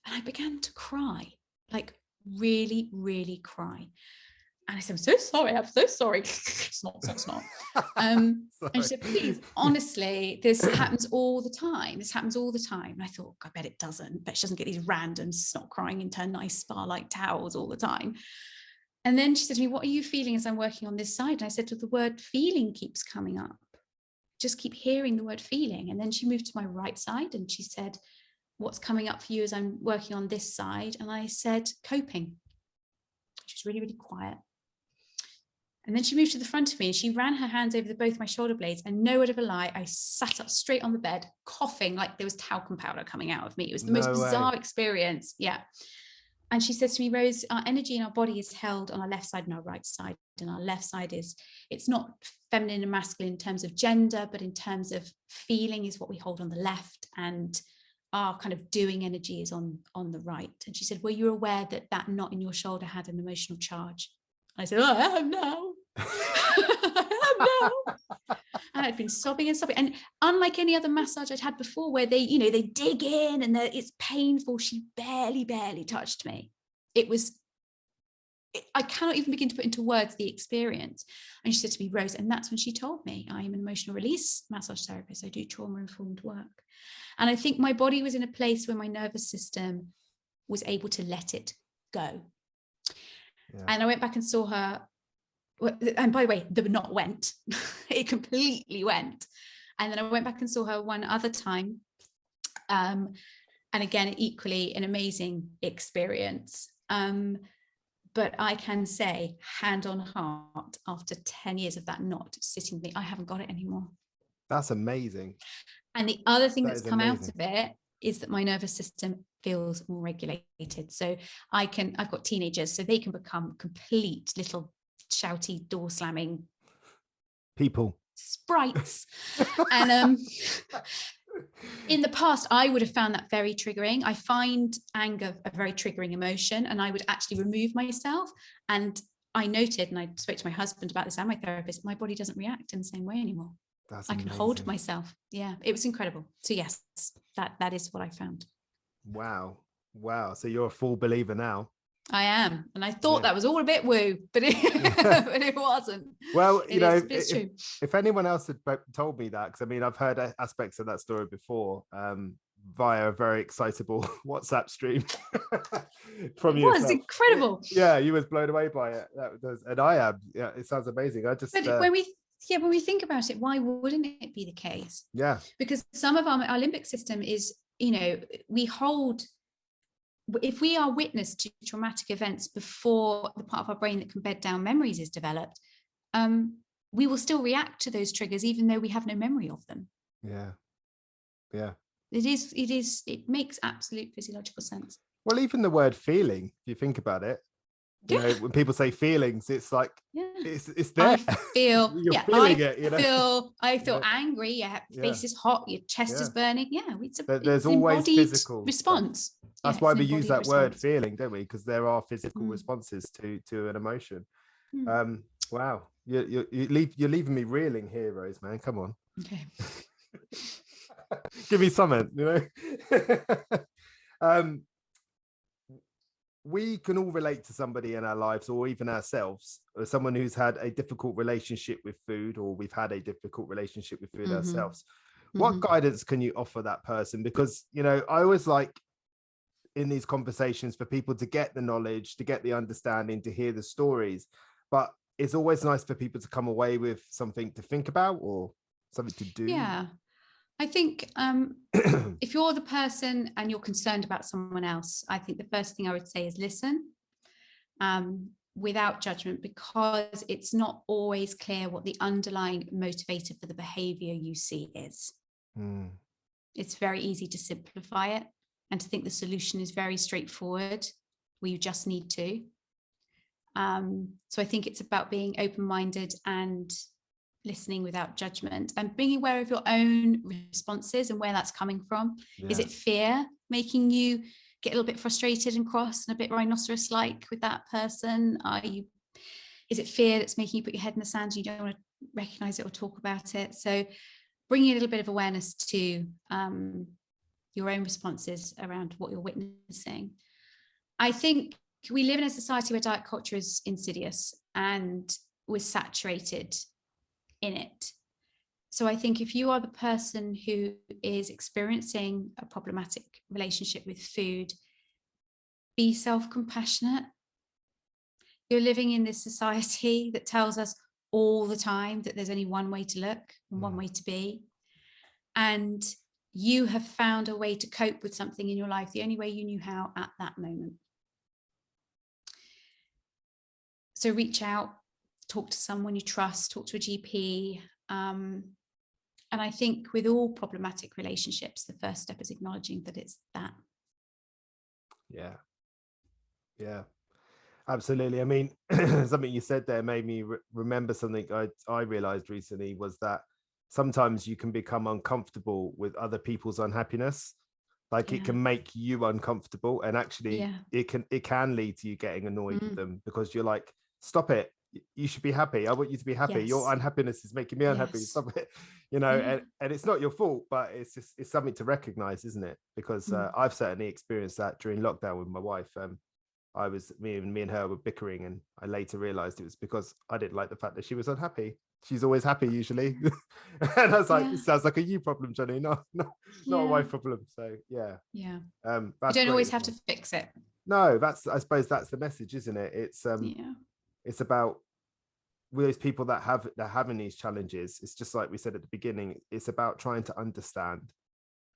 I began to cry, like really, really cry. And I said, I'm so sorry. Snot. And she said, please, honestly, this happens all the time. And I thought, I bet it doesn't. Bet she doesn't get these random snot crying into her nice spa-like towels all the time. And then she said to me, what are you feeling as I'm working on this side? And I said, the word feeling keeps coming up. Just keep hearing the word feeling. And then she moved to my right side and she said, what's coming up for you as I'm working on this side? And I said, coping. She was really, really quiet. And then she moved to the front of me and she ran her hands over both my shoulder blades, and no word of a lie, I sat up straight on the bed, coughing like there was talcum powder coming out of me. It was the most bizarre experience. Yeah. And she says to me, Rose, our energy in our body is held on our left side and our right side. And our left side it's not feminine and masculine in terms of gender, but in terms of feeling is what we hold on the left. And our kind of doing energy is on the right. And she said, were you aware that knot in your shoulder had an emotional charge? I said, I am now. And I'd been sobbing. And unlike any other massage I'd had before where they dig in and it's painful, she barely touched me. It was I cannot even begin to put into words the experience. And she said to me, Rose, and that's when she told me, I am an emotional release massage therapist. I do trauma-informed work. And I think my body was in a place where my nervous system was able to let it go. Yeah. And I went back and saw her. And by the way, the not went. It completely went. And then I went back and saw her one other time. And again, equally an amazing experience. But I can say, hand on heart, after 10 years of that not sitting with me, I haven't got it anymore. That's amazing. And the other thing that's come out of it is that my nervous system feels more regulated. So I've got teenagers, so they can become complete little shouty, door slamming people, sprites. And in the past, I would have found that very triggering. I find anger a very triggering emotion, and I would actually remove myself. And I noted, and I spoke to my husband about this and my therapist, my body doesn't react in the same way anymore. I can hold myself. Yeah, it was incredible. So yes, that is what I found. Wow. So you're a full believer now. I am. And I thought that was all a bit woo, but it wasn't. Well, it's true. If anyone else had told me that, because I mean, I've heard aspects of that story before via a very excitable WhatsApp stream from you. It was incredible. Yeah, you was blown away by it. And I am. Yeah, it sounds amazing. But when we think about it, why wouldn't it be the case? Yeah. Because some of our limbic system is, we hold, if we are witness to traumatic events before the part of our brain that can bed down memories is developed, we will still react to those triggers even though we have no memory of them. Yeah. It makes absolute physiological sense. Well, even the word feeling, if you think about it, when people say feelings, it's like it's there. I feel feeling it. I feel angry. Your face is hot. Your chest is burning. Yeah, there's always physical response. That's why we use that word feeling, don't we? Because there are physical responses to an emotion. Wow, you're leaving me reeling here, Rose, man. Come on. Okay. Give me something, we can all relate to somebody in our lives, or even ourselves, or someone who's had a difficult relationship with food, or we've had a difficult relationship with food ourselves. What guidance can you offer that person? Because, I always like in these conversations for people to get the knowledge, to get the understanding, to hear the stories. But it's always nice for people to come away with something to think about or something to do. Yeah. I think if you're the person and you're concerned about someone else, I think the first thing I would say is listen without judgment, because it's not always clear what the underlying motivator for the behavior you see is. It's very easy to simplify it and to think the solution is very straightforward, where you just need to. So I think it's about being open-minded and listening without judgment, and being aware of your own responses and where that's coming from. Is it fear making you get a little bit frustrated and cross and a bit rhinoceros-like with that person? Is it fear that's making you put your head in the sand and you don't want to recognize it or talk about it? So bringing a little bit of awareness to your own responses around what you're witnessing. I think we live in a society where diet culture is insidious and we're saturated in it. So I think if you are the person who is experiencing a problematic relationship with food, be self-compassionate. You're living in this society that tells us all the time that there's only one way to look and one way to be. And you have found a way to cope with something in your life the only way you knew how at that moment. So reach out, talk to someone you trust, talk to a GP. And I think with all problematic relationships, the first step is acknowledging that it's that. Yeah, absolutely. I mean, something you said there made me remember something I realized recently, was that sometimes you can become uncomfortable with other people's unhappiness. Like it can make you uncomfortable, and actually it can lead to you getting annoyed with them, because you're like, stop it. You should be happy. I want you to be happy. Your unhappiness is making me unhappy. Stop it. And it's not your fault, but it's something to recognize, isn't it? Because I've certainly experienced that during lockdown with my wife. me and her were bickering, and I later realized it was because I didn't like the fact that she was unhappy. She's always happy usually. And I was like, it sounds like a you problem, Johnny, not a wife problem. So yeah. You that's don't great, always have to fix it. No, I suppose that's the message, isn't it? It's about with those people that are having these challenges. It's just like we said at the beginning, it's about trying to understand,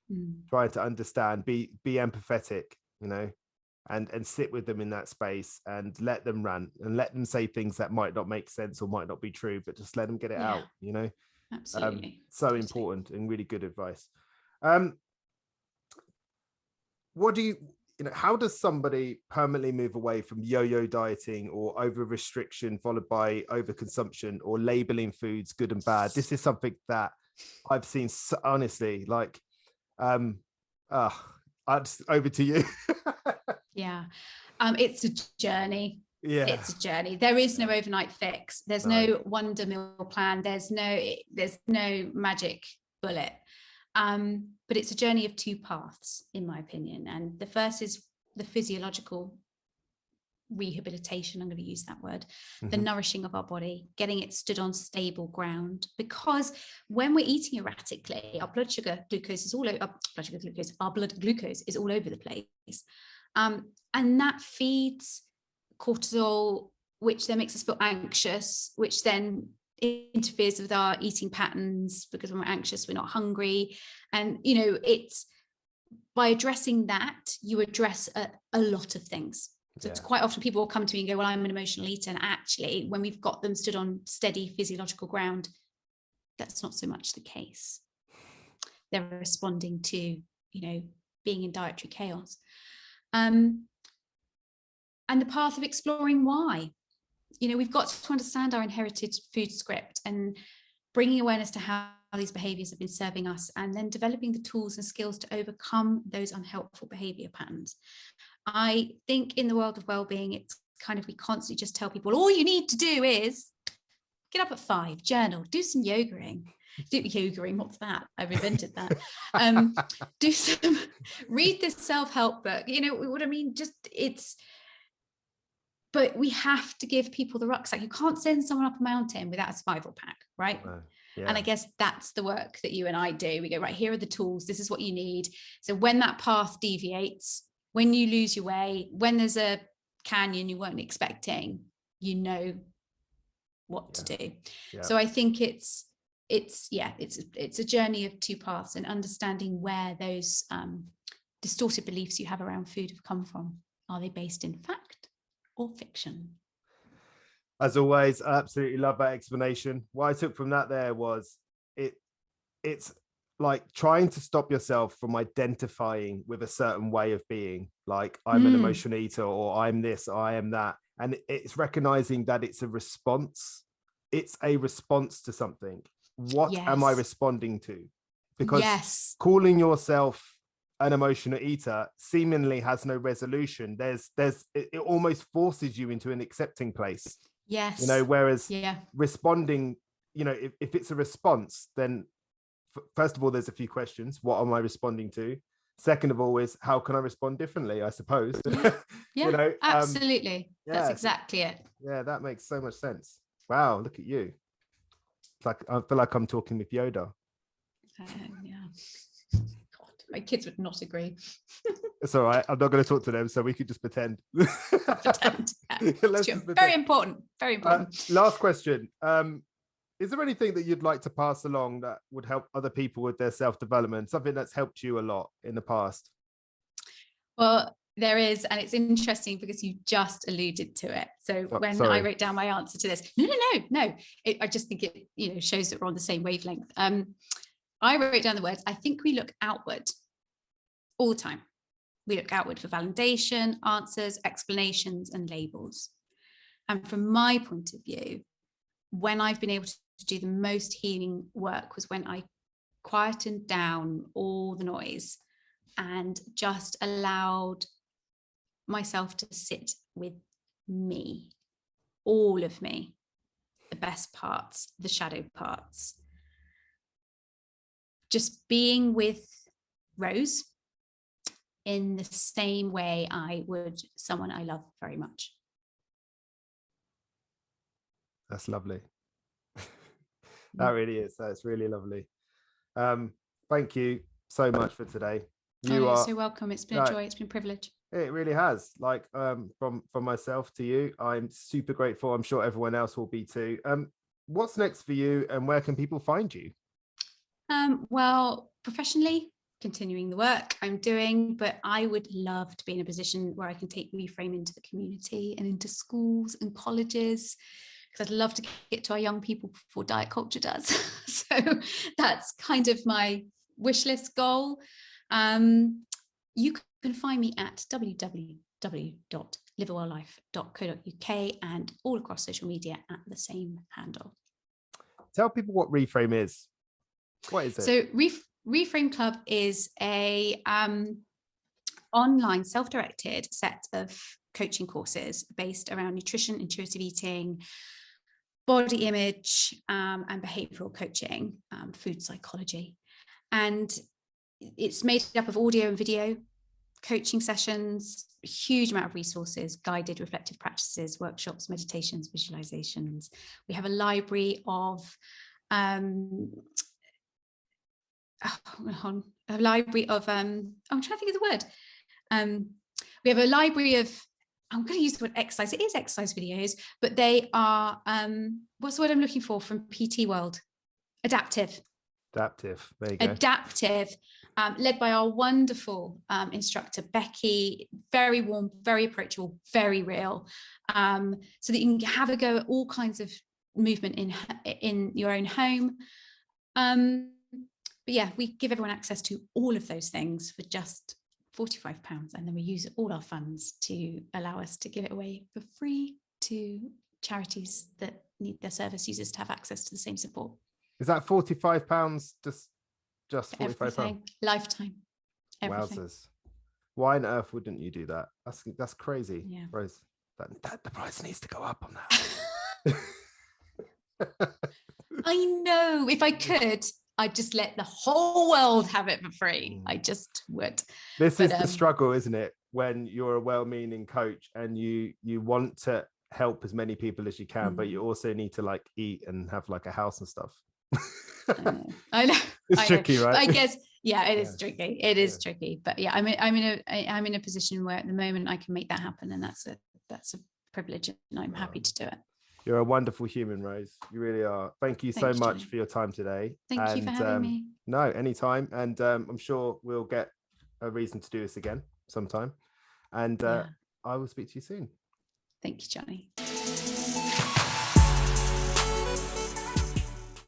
be empathetic, and sit with them in that space and let them rant and let them say things that might not make sense or might not be true, but just let them get it out. Absolutely. So important and really good advice. What do you how does somebody permanently move away from yo-yo dieting or over restriction followed by overconsumption or labeling foods good and bad? This is something that I've seen, honestly, like over to you. It's a journey. It's a journey. There is no overnight fix. There's no wonder meal plan. There's no magic bullet. But it's a journey of two paths, in my opinion. And the first is the physiological rehabilitation, I'm going to use that word, the nourishing of our body, getting it stood on stable ground. Because when we're eating erratically, our blood glucose is all over the place. And that feeds cortisol, which then makes us feel anxious, which then interferes with our eating patterns, because when we're anxious, we're not hungry. And, it's by addressing that, you address a lot of things. So it's quite often people will come to me and go, well, I'm an emotional eater. And actually, when we've got them stood on steady physiological ground, that's not so much the case. They're responding to, being in dietary chaos. And the path of exploring why. We've got to understand our inherited food script and bringing awareness to how these behaviors have been serving us, and then developing the tools and skills to overcome those unhelpful behavior patterns. I think in the world of well-being, it's we constantly just tell people, all you need to do is get up at 5, journal, do some yogaing. What's that? I've invented that. Read this self-help book. What I mean? But we have to give people the rucksack. You can't send someone up a mountain without a survival pack, right? And I guess that's the work that you and I do. We go, right, here are the tools. This is what you need. So when that path deviates, when you lose your way, when there's a canyon you weren't expecting, what to do. So I think it's a journey of two paths, and understanding where those distorted beliefs you have around food have come from. Are they based in fact or fiction? As always, I absolutely love that explanation. What I took from that there was it's like trying to stop yourself from identifying with a certain way of being, like I'm an emotional eater, or I'm this, or I am that. And it's recognizing that it's a response. It's a response to something. What am I responding to? Because calling yourself an emotional eater seemingly has no resolution. It almost forces you into an accepting place. Whereas responding, if it's a response, then first of all, there's a few questions. What am I responding to? Second of all is, how can I respond differently, I suppose? Absolutely. That's exactly it. Yeah, that makes so much sense. Wow, look at you. It's like, I feel like I'm talking with Yoda. God, my kids would not agree. It's all right. I'm not going to talk to them, so we could just pretend. Pretend. Very important. Very important. Last question. Is there anything that you'd like to pass along that would help other people with their self-development? Something that's helped you a lot in the past? Well, there is, and it's interesting because you just alluded to it. So I wrote down my answer to this, no. I just think it, shows that we're on the same wavelength. I wrote down the words, I think we look outward all the time. We look outward for validation, answers, explanations, and labels. And from my point of view, when I've been able to do the most healing work was when I quietened down all the noise and just allowed myself to sit with me, all of me, the best parts, the shadow parts. Just being with Rose, in the same way I would someone I love very much. That's lovely. That really is. That's really lovely. Thank you so much for today. You're so welcome. It's been a joy. It's been a privilege. It really has. Like, from myself to you, I'm super grateful. I'm sure everyone else will be too. What's next for you, and where can people find you? Well, professionally, continuing the work I'm doing, but I would love to be in a position where I can take Reframe into the community and into schools and colleges, because I'd love to get to our young people before diet culture does. So that's kind of my wish list goal. You can find me at www.liveawelllife.co.uk and all across social media at the same handle. Tell people what Reframe is. What is it? So Reframe Club is a online self-directed set of coaching courses based around nutrition, intuitive eating, body image, and behavioral coaching, food psychology. And it's made up of audio and video coaching sessions, a huge amount of resources, guided reflective practices, workshops, meditations, visualizations. We have a library of I'm trying to think of the word. We have a library of, I'm going to use the word exercise. It is exercise videos, but they are, what's the word I'm looking for from PT world? Adaptive. There you go. Adaptive, led by our wonderful instructor, Becky, very warm, very approachable, very real. So that you can have a go at all kinds of movement in your own home. But yeah, we give everyone access to all of those things for just £45, and then we use all our funds to allow us to give it away for free to charities that need their service users to have access to the same support. Is that £45? Just £45? Lifetime. Everything. Wowzers. Why on earth wouldn't you do that? That's crazy. Yeah. Rose, that the price needs to go up on that. I know. If I could, I'd just let the whole world have it for free. I just would. This is the struggle, isn't it? When you're a well-meaning coach and you want to help as many people as you can, but you also need to like eat and have like a house and stuff. I know. It's tricky, right? But I guess, yeah, it is tricky. It is tricky. But yeah, I'm in a position where at the moment I can make that happen, and that's a privilege, and I'm happy to do it. You're a wonderful human, Rose. You really are. Thank you so much for your time today. Thank you for having me. No, anytime. And I'm sure we'll get a reason to do this again sometime. And I will speak to you soon. Thank you, Johnny.